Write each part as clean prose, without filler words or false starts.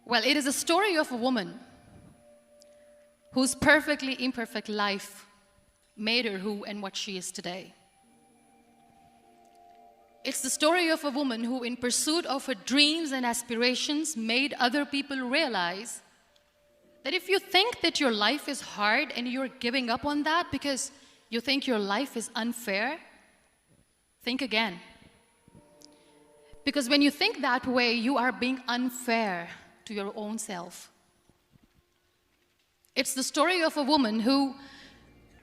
Well, it is a story of a woman whose perfectly imperfect life made her who and what she is today. It's the story of a woman who, in pursuit of her dreams and aspirations, made other people realize that if you think that your life is hard and you're giving up on that because you think your life is unfair, think again. Because when you think that way, you are being unfair to your own self. It's the story of a woman who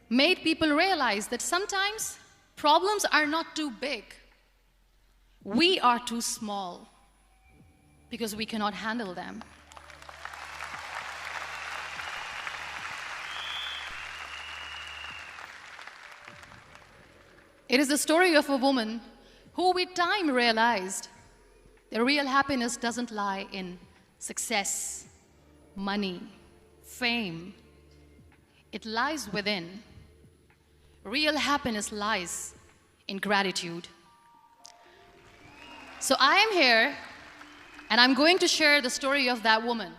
made people realize that sometimes problems are not too big. We are too small because we cannot handle them. It is the story of a woman who with time realized that real happiness doesn't lie in success, money, fame. It lies within. Real happiness lies in gratitude. So I am here, and I'm going to share the story of that woman.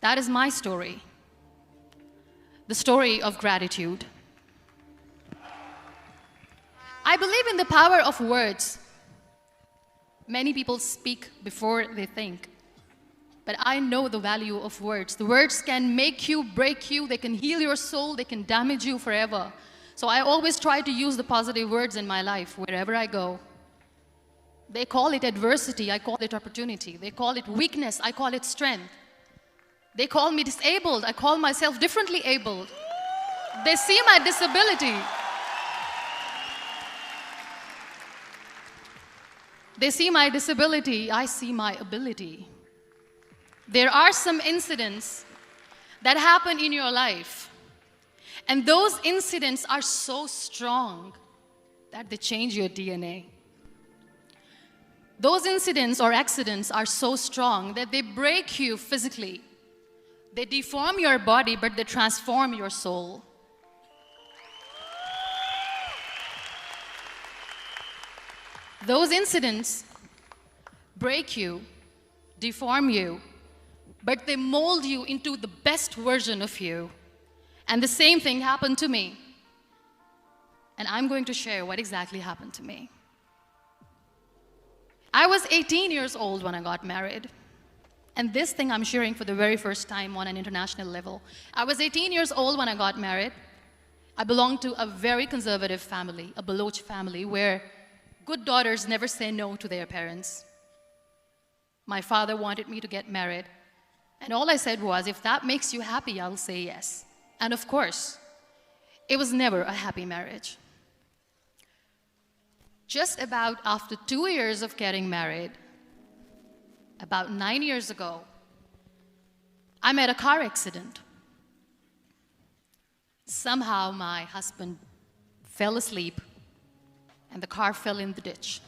That is my story. The story of gratitude. I believe in the power of words. Many people speak before they think. But I know the value of words. The words can make you, break you, they can heal your soul, they can damage you forever. So I always try to use the positive words in my life wherever I go. They call it adversity, I call it opportunity. They call it weakness, I call it strength. They call me disabled, I call myself differently abled. They see my disability. They see my disability, I see my ability. There are some incidents that happen in your life, and those incidents are so strong that they change your DNA. Those incidents or accidents are so strong that they break you physically. They deform your body, but they transform your soul. Those incidents break you, deform you, but they mold you into the best version of you. And the same thing happened to me. And I'm going to share what exactly happened to me. I was 18 years old when I got married. And this thing I'm sharing for the very first time on an international level. I was 18 years old when I got married. I belonged to a very conservative family, a Baloch family, where good daughters never say no to their parents. My father wanted me to get married. And all I said was, if that makes you happy, I'll say yes. And of course, it was never a happy marriage. Just about after 2 years of getting married, about 9 years ago, I met a car accident. Somehow my husband fell asleep and the car fell in the ditch.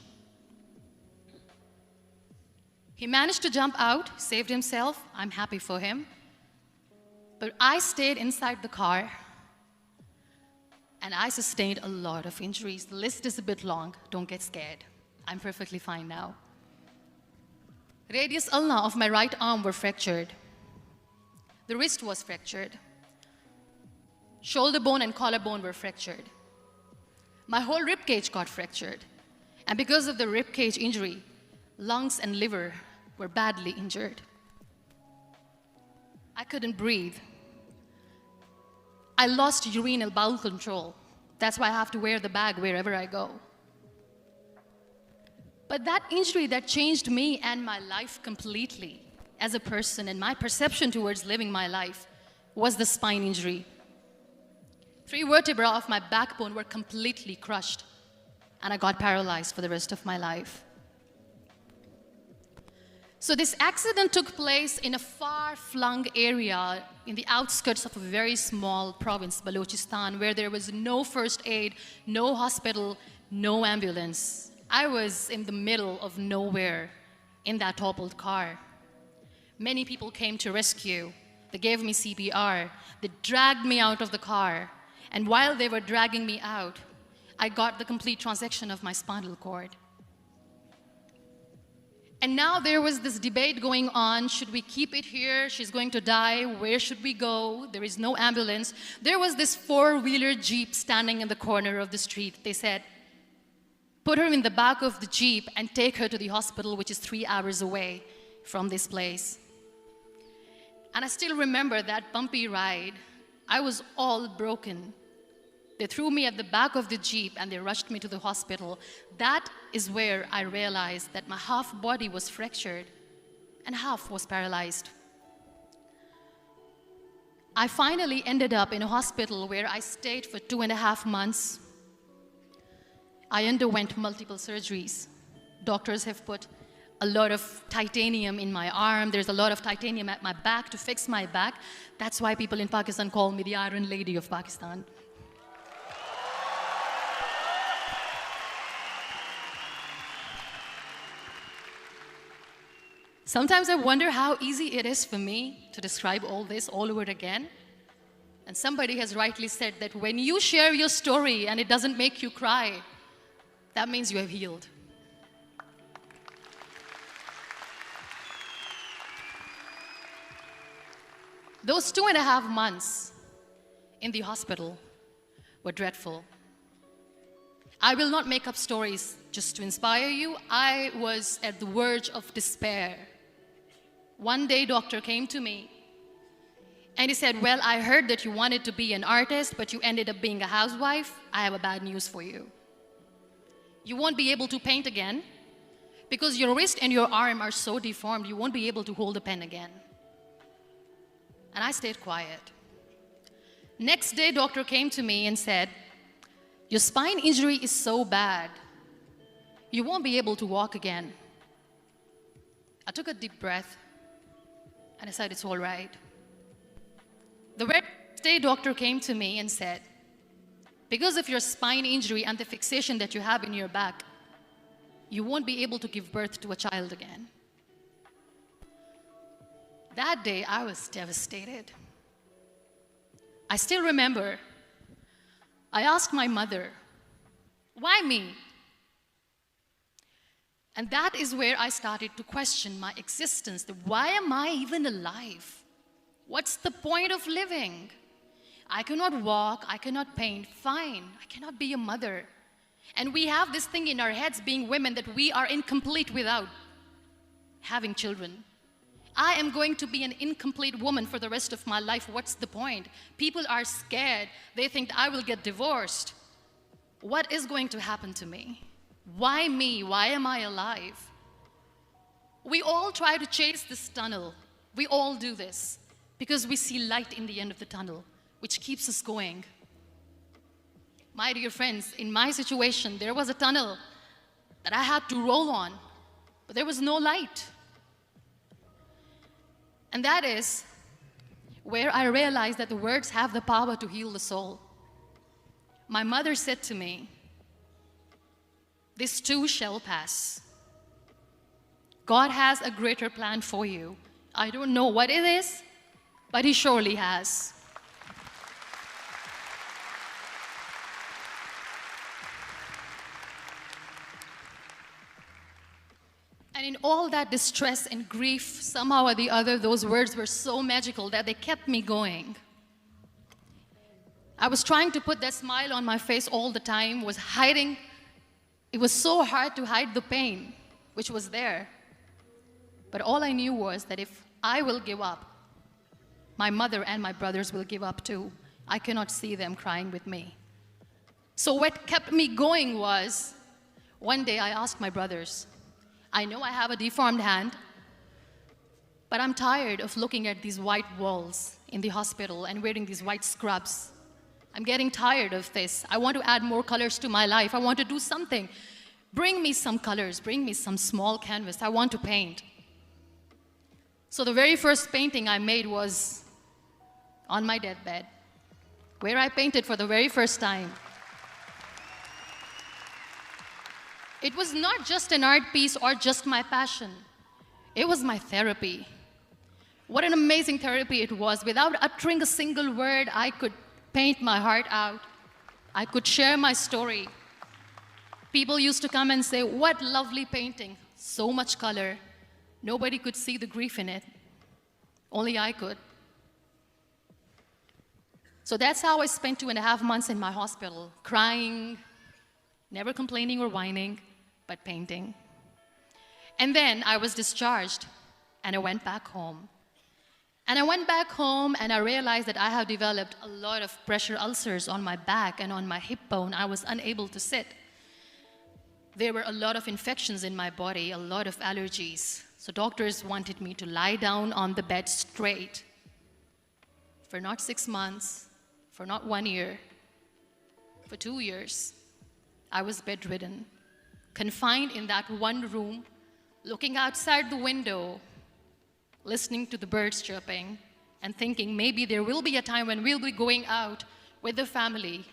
He managed to jump out, saved himself. I'm happy for him. But I stayed inside the car and I sustained a lot of injuries. The list is a bit long. Don't get scared. I'm perfectly fine now. Radius ulna of my right arm were fractured. The wrist was fractured. Shoulder bone and collarbone were fractured. My whole rib cage got fractured. And because of the rib cage injury, lungs and liver were badly injured. I couldn't breathe. I lost urinary bowel control. That's why I have to wear the bag wherever I go. But that injury that changed me and my life completely as a person and my perception towards living my life was the spine injury. 3 vertebrae of my backbone were completely crushed and I got paralyzed for the rest of my life. So this accident took place in a far-flung area in the outskirts of a very small province, Balochistan, where there was no first aid, no hospital, no ambulance. I was in the middle of nowhere in that toppled car. Many people came to rescue. They gave me CPR. They dragged me out of the car. And while they were dragging me out, I got the complete transection of my spinal cord. And now there was this debate going on. Should we keep it here? She's going to die. Where should we go? There is no ambulance. There was this four-wheeler Jeep standing in the corner of the street. They said, put her in the back of the Jeep and take her to the hospital, which is 3 hours away from this place. And I still remember that bumpy ride. I was all broken. They threw me at the back of the Jeep and they rushed me to the hospital. That is where I realized that my half body was fractured and half was paralyzed. I finally ended up in a hospital where I stayed for 2.5 months. I underwent multiple surgeries. Doctors have put a lot of titanium in my arm. There's a lot of titanium at my back to fix my back. That's why people in Pakistan call me the Iron Lady of Pakistan. Sometimes I wonder how easy it is for me to describe all this all over again. And somebody has rightly said that when you share your story and it doesn't make you cry, that means you have healed. Those 2.5 months in the hospital were dreadful. I will not make up stories just to inspire you. I was at the verge of despair. One day, doctor came to me and he said, well, I heard that you wanted to be an artist, but you ended up being a housewife. I have a bad news for you. You won't be able to paint again because your wrist and your arm are so deformed, you won't be able to hold a pen again. And I stayed quiet. Next day, doctor came to me and said, your spine injury is so bad, you won't be able to walk again. I took a deep breath and I said, it's all right. The very next day, doctor came to me and said, because of your spine injury and the fixation that you have in your back, you won't be able to give birth to a child again. That day, I was devastated. I still remember, I asked my mother, why me? And that is where I started to question my existence. Why am I even alive? What's the point of living? I cannot walk, I cannot paint, fine. I cannot be a mother. And we have this thing in our heads, being women, that we are incomplete without having children. I am going to be an incomplete woman for the rest of my life. What's the point? People are scared. They think I will get divorced. What is going to happen to me? Why me? Why am I alive? We all try to chase this tunnel. We all do this because we see light in the end of the tunnel, which keeps us going. My dear friends, in my situation, there was a tunnel that I had to roll on, but there was no light. And that is where I realized that the words have the power to heal the soul. My mother said to me, this too shall pass. God has a greater plan for you. I don't know what it is, but He surely has. And in all that distress and grief, somehow or the other, those words were so magical that they kept me going. I was trying to put that smile on my face all the time, was hiding. It was so hard to hide the pain, which was there. But all I knew was that if I will give up, my mother and my brothers will give up too. I cannot see them crying with me. So what kept me going was, one day I asked my brothers, I know I have a deformed hand, but I'm tired of looking at these white walls in the hospital and wearing these white scrubs. I'm getting tired of this. I want to add more colors to my life. I want to do something. Bring me some colors. Bring me some small canvas. I want to paint. So the very first painting I made was on my deathbed, where I painted for the very first time. It was not just an art piece or just my passion. It was my therapy. What an amazing therapy it was. Without uttering a single word, I could paint my heart out. I could share my story. People used to come and say, what lovely painting, so much color. Nobody could see the grief in it. Only I could. So that's how I spent 2.5 months in my hospital, crying, never complaining or whining, but painting. And then I was discharged, and I went back home. And I went back home, and I realized that I have developed a lot of pressure ulcers on my back and on my hip bone. I was unable to sit. There were a lot of infections in my body, a lot of allergies. So doctors wanted me to lie down on the bed straight for not 6 months, for not 1 year, for 2 years. I was bedridden, confined in that one room, looking outside the window, listening to the birds chirping, and thinking maybe there will be a time when we'll be going out with the family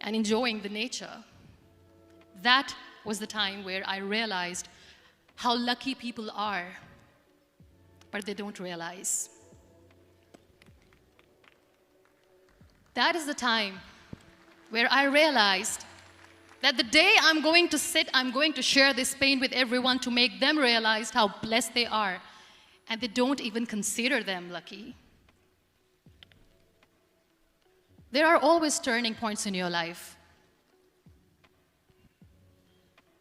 and enjoying the nature. That was the time where I realized how lucky people are, but they don't realize. That is the time where I realized that the day I'm going to sit, I'm going to share this pain with everyone to make them realize how blessed they are, and they don't even consider them lucky. There are always turning points in your life.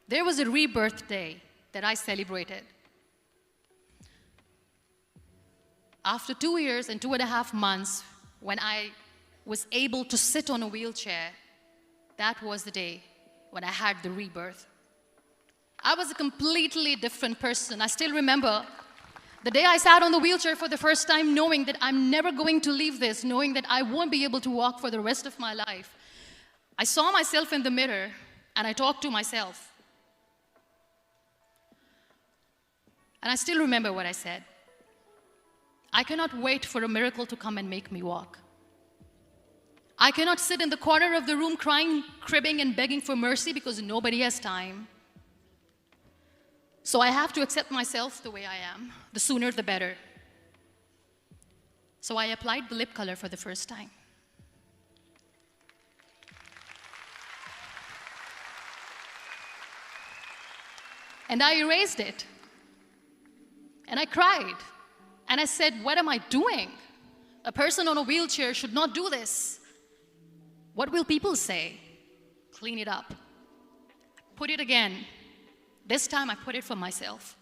There was a rebirth day that I celebrated. After 2 years and 2.5 months, when I was able to sit on a wheelchair, that was the day when I had the rebirth. I was a completely different person. I still remember the day I sat on the wheelchair for the first time, knowing that I'm never going to leave this, knowing that I won't be able to walk for the rest of my life. I saw myself in the mirror, and I talked to myself. And I still remember what I said. I cannot wait for a miracle to come and make me walk. I cannot sit in the corner of the room crying, cribbing, and begging for mercy because nobody has time. So I have to accept myself the way I am. The sooner, the better. So I applied the lip color for the first time. And I erased it. And I cried. And I said, what am I doing? A person on a wheelchair should not do this. What will people say? Clean it up. Put it again. This time I put it for myself.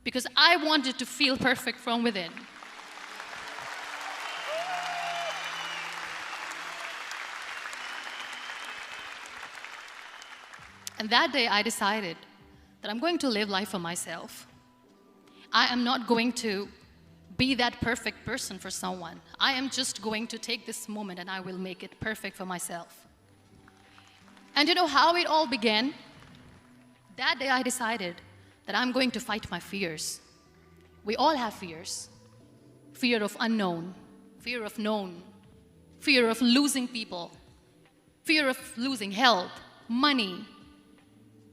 Because I wanted to feel perfect from within. And that day I decided that I'm going to live life for myself. I am not going to be that perfect person for someone. I am just going to take this moment and I will make it perfect for myself. And you know how it all began? That day I decided that I'm going to fight my fears. We all have fears. Fear of unknown, fear of known, fear of losing people, fear of losing health, money.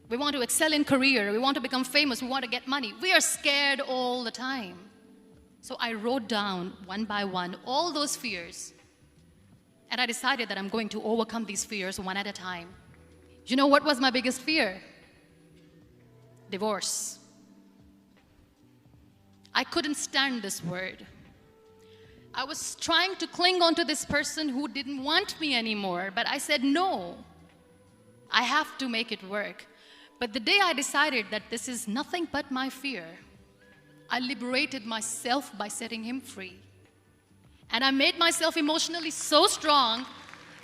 We want to excel in career, we want to become famous, we want to get money. We are scared all the time. So I wrote down one by one all those fears. And I decided that I'm going to overcome these fears one at a time. You know what was my biggest fear? Divorce. I couldn't stand this word. I was trying to cling on to this person who didn't want me anymore, but I said no. I have to make it work. But the day I decided that this is nothing but my fear, I liberated myself by setting him free. And I made myself emotionally so strong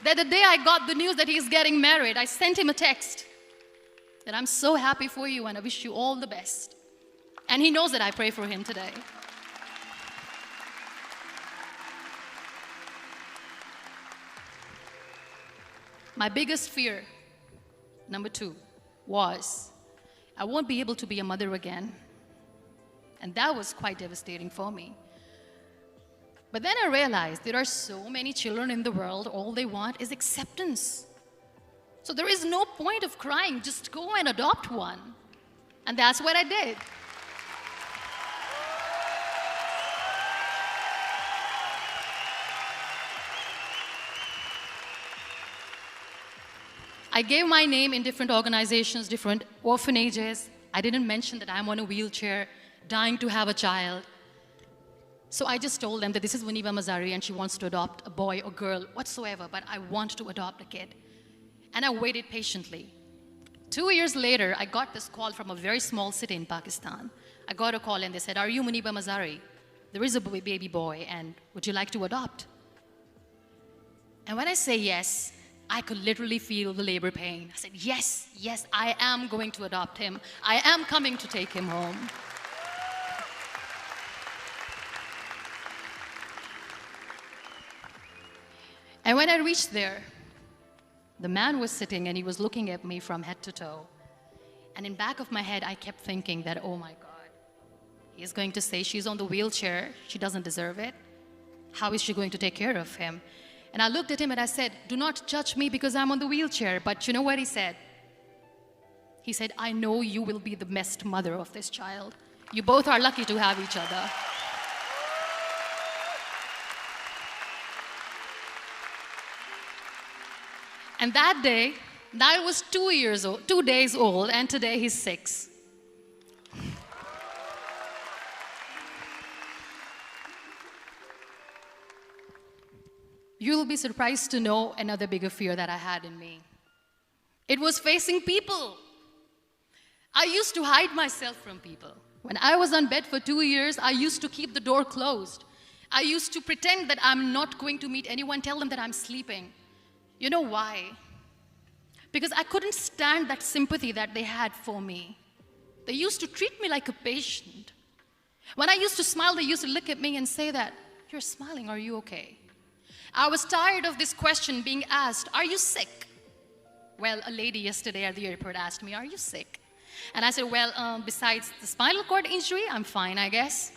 that the day I got the news that he's getting married, I sent him a text that I'm so happy for you and I wish you all the best. And he knows that I pray for him today. My biggest fear, number 2, was I won't be able to be a mother again. And that was quite devastating for me. But then I realized there are so many children in the world, all they want is acceptance. So there is no point of crying, just go and adopt one. And that's what I did. I gave my name in different organizations, different orphanages. I didn't mention that I'm on a wheelchair. dying to have a child. So I just told them that this is Muniba Mazari and she wants to adopt a boy or girl, whatsoever, but I want to adopt a kid. And I waited patiently. 2 years later, I got this call from a very small city in Pakistan. I got a call and they said, "Are you Muniba Mazari? There is a baby boy and would you like to adopt?" And when I say yes, I could literally feel the labor pain. I said, yes, yes, I am going to adopt him. I am coming to take him home. And when I reached there, the man was sitting and he was looking at me from head to toe. And in back of my head, I kept thinking that, oh my God, he is going to say she's on the wheelchair, she doesn't deserve it. How is she going to take care of him? And I looked at him and I said, "Do not judge me because I'm on the wheelchair." But you know what he said? He said, "I know you will be the best mother of this child. You both are lucky to have each other." And that day, Niall was 2 days old, and today he's 6. You'll be surprised to know another bigger fear that I had in me. It was facing people. I used to hide myself from people. When I was on bed for 2 years, I used to keep the door closed. I used to pretend that I'm not going to meet anyone, tell them that I'm sleeping. You know why? Because I couldn't stand that sympathy that they had for me. They used to treat me like a patient. When I used to smile, they used to look at me and say that, "You're smiling, are you okay?" I was tired of this question being asked, "Are you sick?" Well, a lady yesterday at the airport asked me, "Are you sick?" And I said, "Well, besides the spinal cord injury, I'm fine, I guess."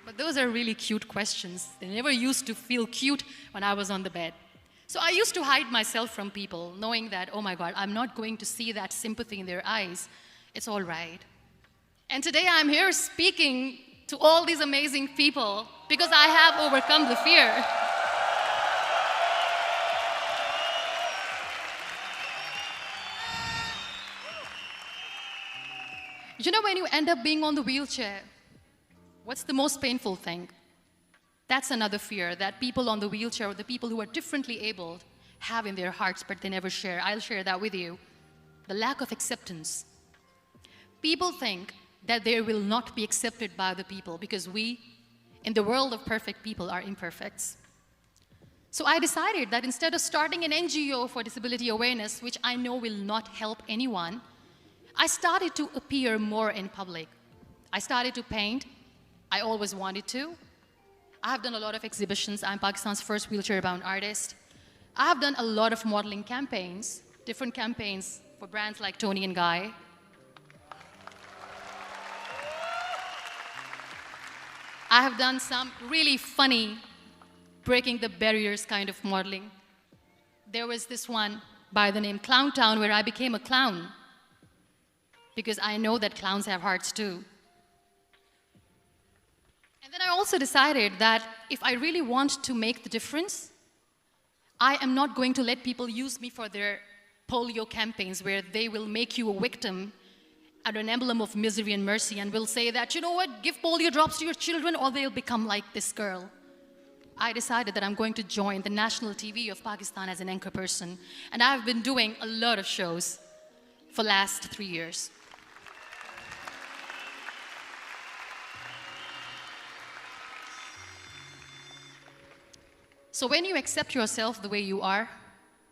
But those are really cute questions. They never used to feel cute when I was on the bed. So I used to hide myself from people, knowing that, oh my God, I'm not going to see that sympathy in their eyes. It's all right. And today I'm here speaking to all these amazing people because I have overcome the fear. You know, when you end up being on the wheelchair, what's the most painful thing? That's another fear that people on the wheelchair or the people who are differently abled have in their hearts, but they never share. I'll share that with you. The lack of acceptance. People think that they will not be accepted by the people because we, in the world of perfect people, are imperfects. So I decided that instead of starting an NGO for disability awareness, which I know will not help anyone, I started to appear more in public. I started to paint. I always wanted to. I have done a lot of exhibitions. I'm Pakistan's first wheelchair-bound artist. I have done a lot of modeling campaigns, different campaigns for brands like Tony and Guy. I have done some really funny, breaking the barriers kind of modeling. There was this one by the name Clown Town where I became a clown because I know that clowns have hearts too. And then I also decided that if I really want to make the difference, I am not going to let people use me for their polio campaigns where they will make you a victim and an emblem of misery and mercy and will say that, you know what, give polio drops to your children or they'll become like this girl. I decided that I'm going to join the national TV of Pakistan as an anchor person. And I've been doing a lot of shows for the last 3 years. So when you accept yourself the way you are,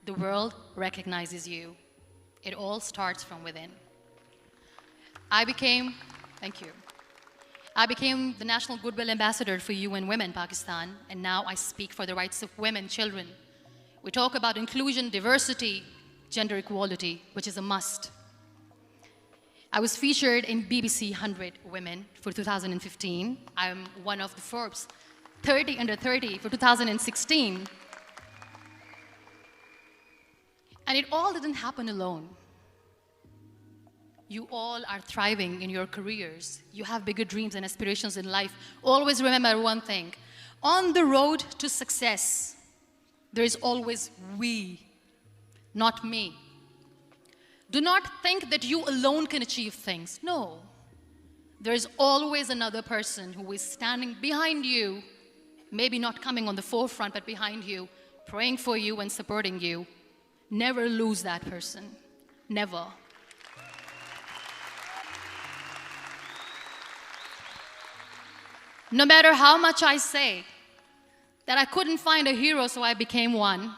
the world recognizes you. It all starts from within. Thank you. I became the National Goodwill Ambassador for UN Women Pakistan, and now I speak for the rights of women, children. We talk about inclusion, diversity, gender equality, which is a must. I was featured in BBC 100 Women for 2015. I'm one of the Forbes 30 under 30 for 2016. And it all didn't happen alone. You all are thriving in your careers. You have bigger dreams and aspirations in life. Always remember one thing. On the road to success, there is always we. not me. Do not think that you alone can achieve things. No. There is always another person who is standing behind you, maybe not coming on the forefront, but behind you, praying for you and supporting you. Never lose that person. Never. No matter how much I say that I couldn't find a hero, so I became one,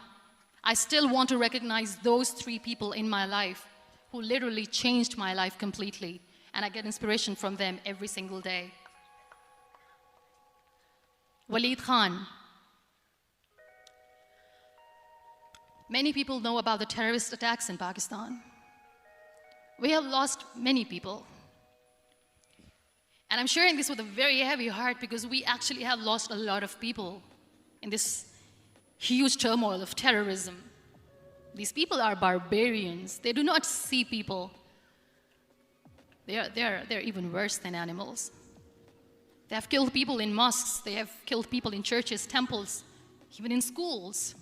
I still want to recognize those 3 people in my life who literally changed my life completely, and I get inspiration from them every single day. Waleed Khan. Many people know about the terrorist attacks in Pakistan. We have lost many people. And I'm sharing this with a very heavy heart because we actually have lost a lot of people in this huge turmoil of terrorism. These people are barbarians. They do not see people. They're even worse than animals. They have killed people in mosques. They have killed people in churches, temples, even in schools.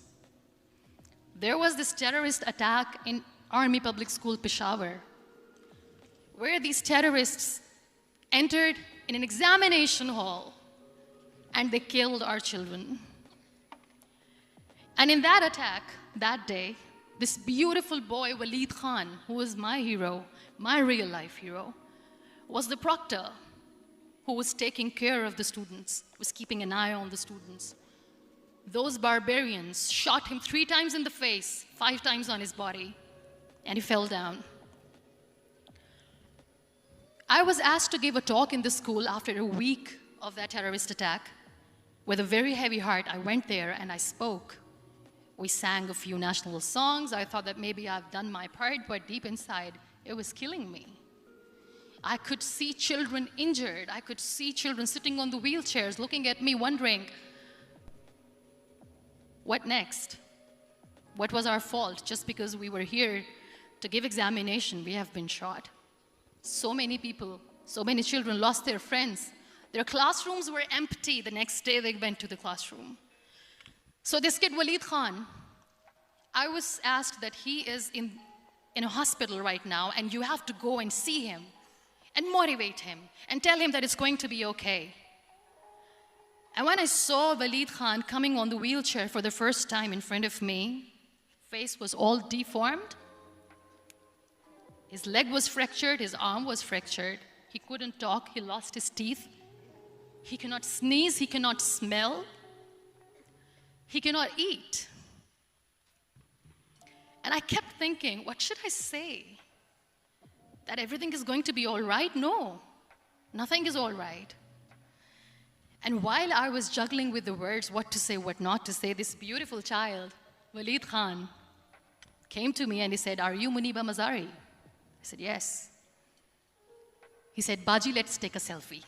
There was this terrorist attack in Army Public School, Peshawar, where these terrorists entered in an examination hall and they killed our children. And in that attack, that day, this beautiful boy, Waleed Khan, who was my hero, my real life hero, was the proctor who was taking care of the students, was keeping an eye on the students. Those barbarians shot him 3 times in the face, 5 times on his body, and he fell down. I was asked to give a talk in the school after a week of that terrorist attack. With a very heavy heart, I went there and I spoke. We sang a few national songs. I thought that maybe I've done my part, but deep inside, it was killing me. I could see children injured. I could see children sitting on the wheelchairs looking at me wondering, what next? What was our fault? Just because we were here to give examination, we have been shot. So many people, so many children lost their friends. Their classrooms were empty. The next day they went to the classroom. So this kid, Waleed Khan, I was asked that he is in a hospital right now and you have to go and see him and motivate him and tell him that it's going to be okay. And when I saw Waleed Khan coming on the wheelchair for the first time in front of me, face was all deformed. His leg was fractured, his arm was fractured. He couldn't talk, he lost his teeth. He cannot sneeze, he cannot smell. He cannot eat. And I kept thinking, what should I say? That everything is going to be all right? No, nothing is all right. And while I was juggling with the words, what to say, what not to say, this beautiful child, Waleed Khan, came to me and he said, "Are you Muniba Mazari?" I said, "Yes." He said, "Baji, let's take a selfie."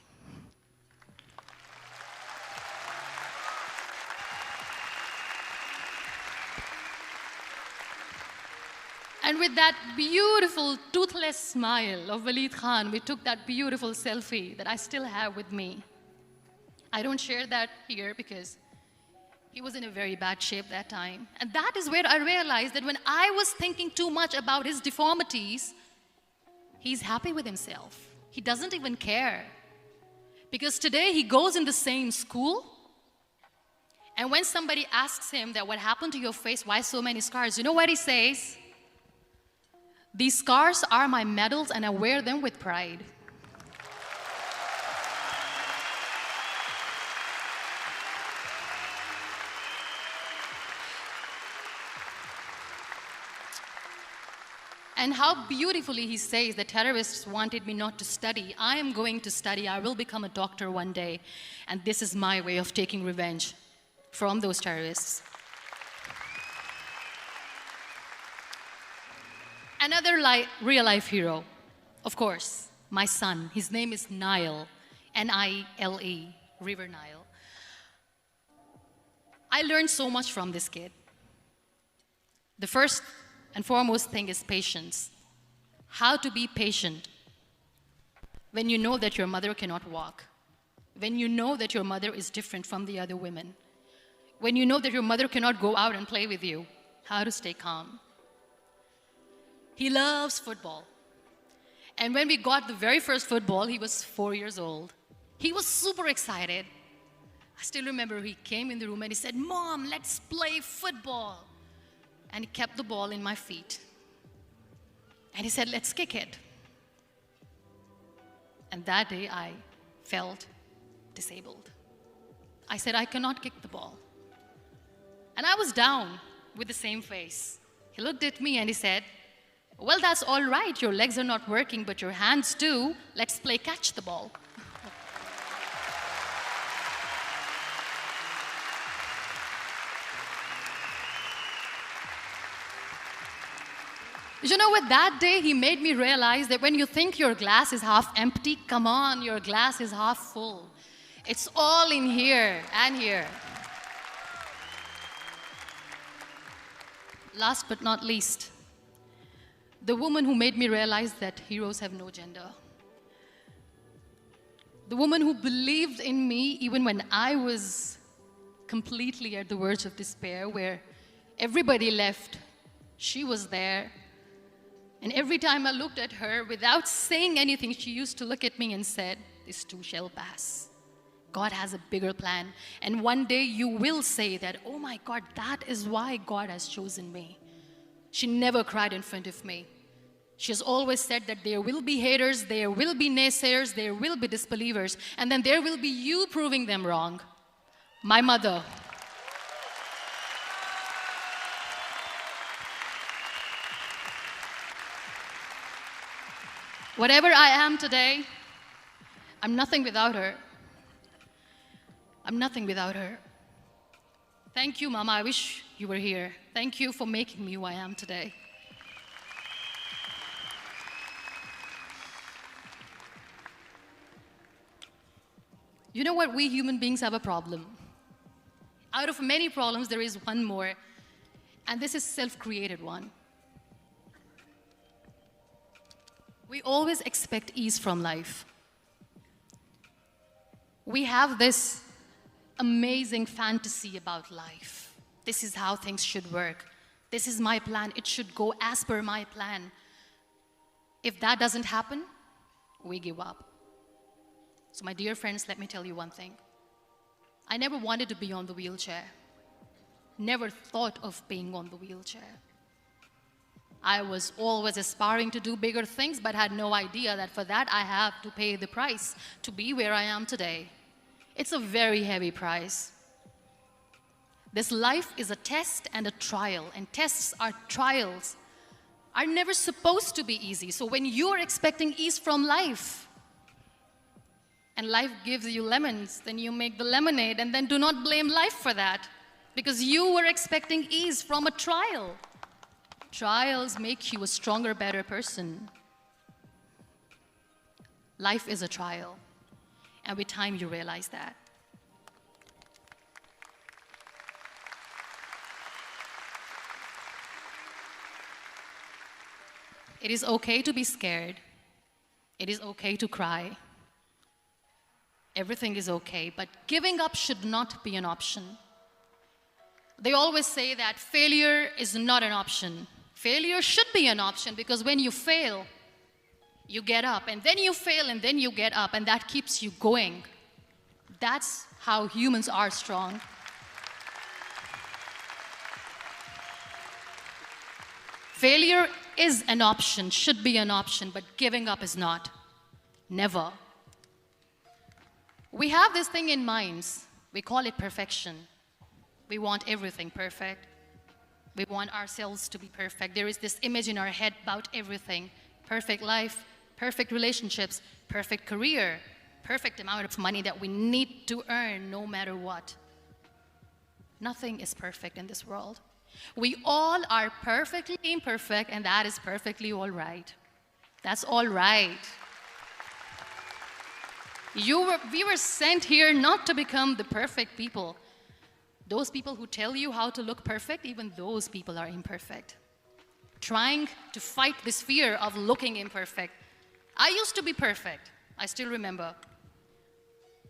And with that beautiful, toothless smile of Waleed Khan, we took that beautiful selfie that I still have with me. I don't share that here because he was in a very bad shape that time. And that is where I realized that when I was thinking too much about his deformities, he's happy with himself. He doesn't even care. Because today he goes in the same school, and when somebody asks him that what happened to your face, why so many scars, you know what he says? "These scars are my medals and I wear them with pride." And how beautifully he says the terrorists wanted me not to study. I am going to study. I will become a doctor one day. And this is my way of taking revenge from those terrorists. Another real-life hero, of course, my son. His name is Nile, N-I-L-E, River Nile. I learned so much from this kid. The first and foremost thing is patience. How to be patient when you know that your mother cannot walk, when you know that your mother is different from the other women, when you know that your mother cannot go out and play with you, how to stay calm. He loves football. And when we got the very first football, he was 4 years old. He was super excited. I still remember he came in the room and he said, "Mom, let's play football." And he kept the ball in my feet. And he said, "Let's kick it." And that day I felt disabled. I said, "I cannot kick the ball." And I was down with the same face. He looked at me and he said, "Well, that's all right. Your legs are not working, but your hands do. Let's play catch the ball." You know what? That day he made me realize that when you think your glass is half empty, come on, your glass is half full. It's all in here and here. Last but not least, the woman who made me realize that heroes have no gender. The woman who believed in me even when I was completely at the verge of despair, where everybody left, she was there. And every time I looked at her, without saying anything, she used to look at me and said, "This too shall pass. God has a bigger plan. And one day you will say that, oh my God, that is why God has chosen me." She never cried in front of me. She has always said that there will be haters, there will be naysayers, there will be disbelievers, and then there will be you proving them wrong. My mother. Whatever I am today, I'm nothing without her. I'm nothing without her. Thank you, Mama. I wish you were here. Thank you for making me who I am today. You know what? We human beings have a problem. Out of many problems, there is one more, and this is self-created one. We always expect ease from life. We have this amazing fantasy about life. This is how things should work. This is my plan. It should go as per my plan. If that doesn't happen, we give up. So my dear friends, let me tell you one thing. I never wanted to be on the wheelchair. Never thought of being on the wheelchair. I was always aspiring to do bigger things, but had no idea that for that I have to pay the price to be where I am today. It's a very heavy price. This life is a test and a trial, and tests are trials are never supposed to be easy. So when you're expecting ease from life, and life gives you lemons, then you make the lemonade, and then do not blame life for that, because you were expecting ease from a trial. Trials make you a stronger, better person. Life is a trial, and with time you realize that. It is okay to be scared. It is okay to cry. Everything is okay, but giving up should not be an option. They always say that failure is not an option. Failure should be an option, because when you fail, you get up, and then you fail, and then you get up, and that keeps you going. That's how humans are strong. Failure is an option, should be an option, but giving up is not. Never. We have this thing in minds. We call it perfection. We want everything perfect. We want ourselves to be perfect. There is this image in our head about everything. Perfect life, perfect relationships, perfect career, perfect amount of money that we need to earn no matter what. Nothing is perfect in this world. We all are perfectly imperfect, and that is perfectly all right. That's all right. We were sent here not to become the perfect people. Those people who tell you how to look perfect, even those people are imperfect. Trying to fight this fear of looking imperfect. I used to be perfect. I still remember.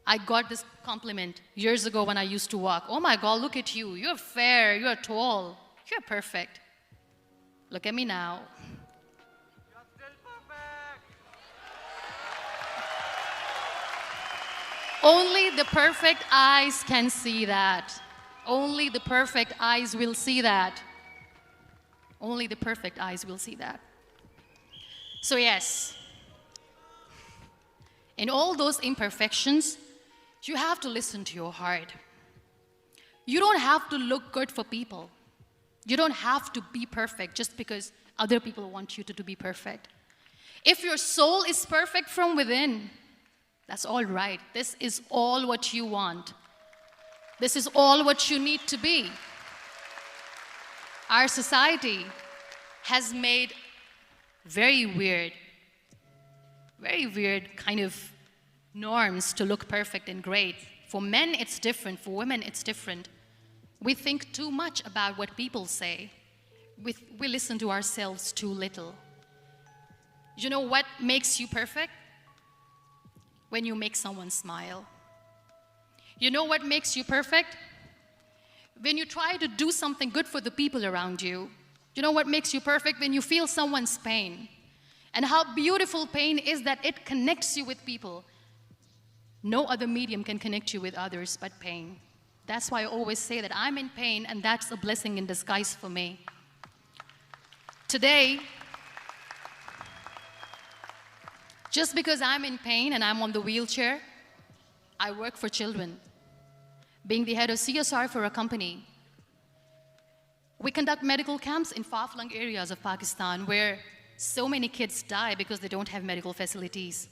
I got this compliment years ago when I used to walk. "Oh my God, look at you. You're fair, you're tall, you're perfect." Look at me now. Only the perfect eyes can see that. Only the perfect eyes will see that. Only the perfect eyes will see that. So yes, in all those imperfections, you have to listen to your heart. You don't have to look good for people. You don't have to be perfect just because other people want you to be perfect. If your soul is perfect from within, that's all right. This is all what you want. This is all what you need to be. Our society has made very weird kind of norms to look perfect and great. For men, it's different. For women, it's different. We think too much about what people say. We listen to ourselves too little. You know what makes you perfect? When you make someone smile. You know what makes you perfect? When you try to do something good for the people around you. You know what makes you perfect? When you feel someone's pain. And how beautiful pain is that it connects you with people. No other medium can connect you with others but pain. That's why I always say that I'm in pain, and that's a blessing in disguise for me. Today, just because I'm in pain and I'm on the wheelchair, I work for children. Being the head of CSR for a company, we conduct medical camps in far-flung areas of Pakistan where so many kids die because they don't have medical facilities.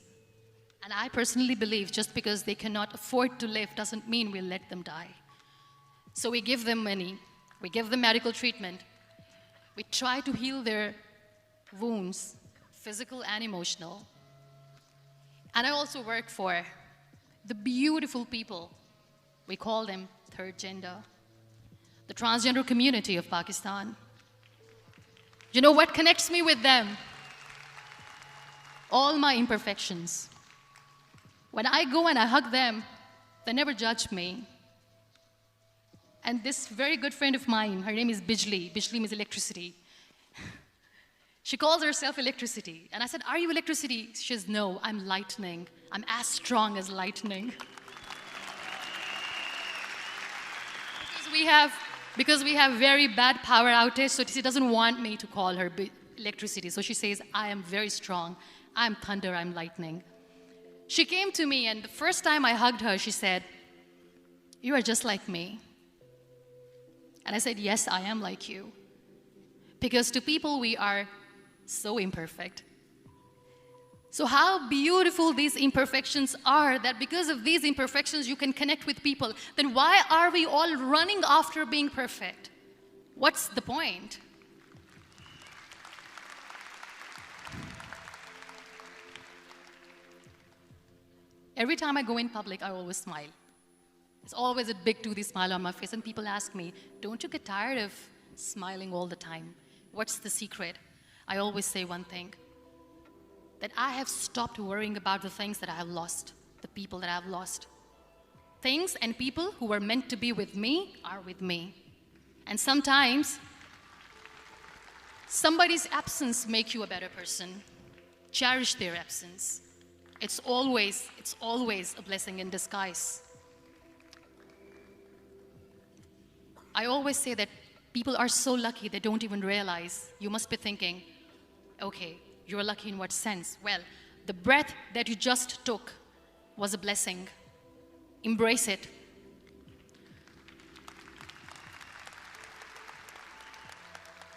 And I personally believe just because they cannot afford to live doesn't mean we'll let them die. So we give them money, we give them medical treatment, we try to heal their wounds, physical and emotional. And I also work for the beautiful people, we call them third gender, the transgender community of Pakistan. You know what connects me with them? All my imperfections. When I go and I hug them, they never judge me. And this very good friend of mine, her name is Bijli. Bijli means electricity. She calls herself electricity. And I said, are you electricity? She says, no, I'm lightning. I'm as strong as lightning. Because we have very bad power outage, so she doesn't want me to call her electricity. So she says, I am very strong. I'm thunder, I'm lightning. She came to me, and the first time I hugged her, she said, you are just like me. And I said, yes, I am like you. Because to people, we are so imperfect. So how beautiful these imperfections are, that because of these imperfections, you can connect with people. Then why are we all running after being perfect? What's the point? Every time I go in public, I always smile. There's always a big toothy smile on my face, and people ask me, don't you get tired of smiling all the time? What's the secret? I always say one thing, that I have stopped worrying about the things that I have lost, the people that I have lost. Things and people who were meant to be with me are with me. And sometimes, somebody's absence makes you a better person. Cherish their absence. It's always a blessing in disguise. I always say that people are so lucky they don't even realize. You must be thinking, okay, you're lucky in what sense? Well, the breath that you just took was a blessing. Embrace it.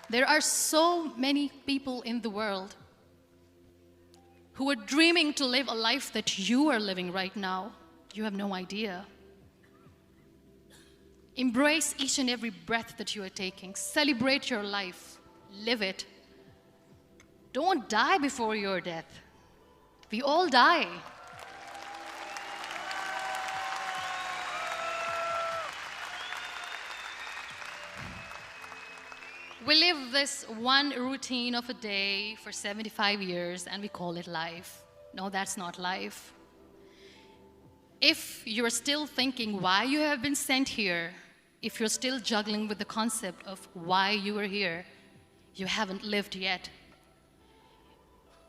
There are so many people in the world who are dreaming to live a life that you are living right now. You have no idea. Embrace each and every breath that you are taking. Celebrate your life. Live it. Don't die before your death. We all die. We live this one routine of a day for 75 years and we call it life. No, that's not life. If you're still thinking why you have been sent here, if you're still juggling with the concept of why you are here, you haven't lived yet.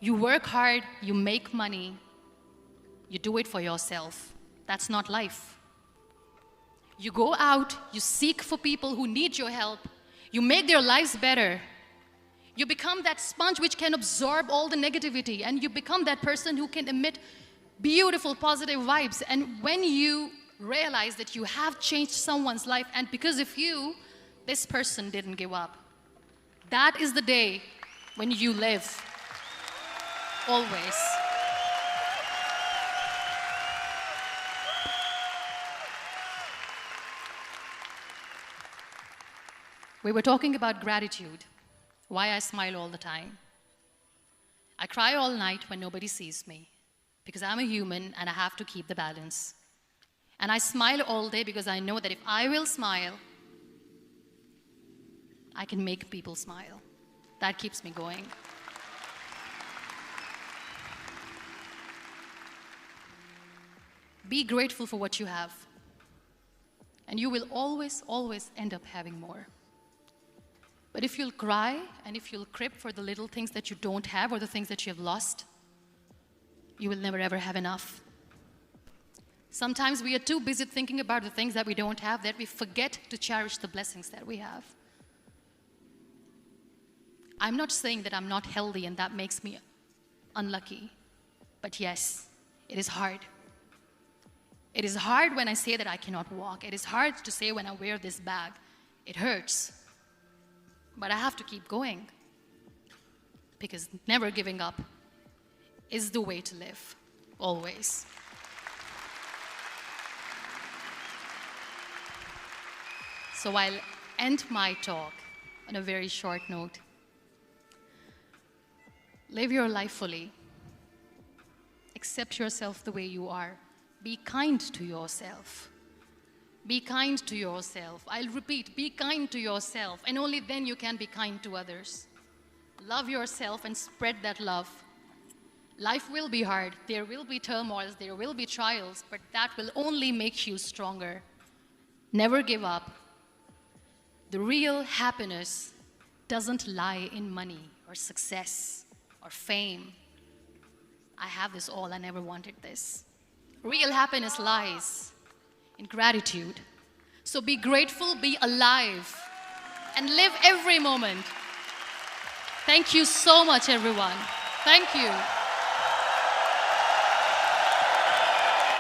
You work hard, you make money, you do it for yourself. That's not life. You go out, you seek for people who need your help, you make their lives better. You become that sponge which can absorb all the negativity, and you become that person who can emit beautiful, positive vibes. And when you realize that you have changed someone's life, and because of you, this person didn't give up, that is the day when you live. Always. We were talking about gratitude. Why I smile all the time. I cry all night when nobody sees me, because I'm a human and I have to keep the balance. And I smile all day because I know that if I will smile, I can make people smile. That keeps me going. Be grateful for what you have, and you will always, always end up having more. But if you'll cry and if you'll crib for the little things that you don't have or the things that you have lost, you will never ever have enough. Sometimes we are too busy thinking about the things that we don't have that we forget to cherish the blessings that we have. I'm not saying that I'm not healthy and that makes me unlucky, but yes, it is hard. It is hard when I say that I cannot walk. It is hard to say when I wear this bag. It hurts. But I have to keep going, because never giving up is the way to live, always. So I'll end my talk on a very short note. Live your life fully. Accept yourself the way you are. Be kind to yourself. Be kind to yourself. I'll repeat, be kind to yourself, and only then you can be kind to others. Love yourself and spread that love. Life will be hard. There will be turmoils, there will be trials, but that will only make you stronger. Never give up. The real happiness doesn't lie in money or success or fame. I have this all, I never wanted this. Real happiness lies in gratitude. So be grateful, be alive, and live every moment. Thank you so much, everyone. Thank you.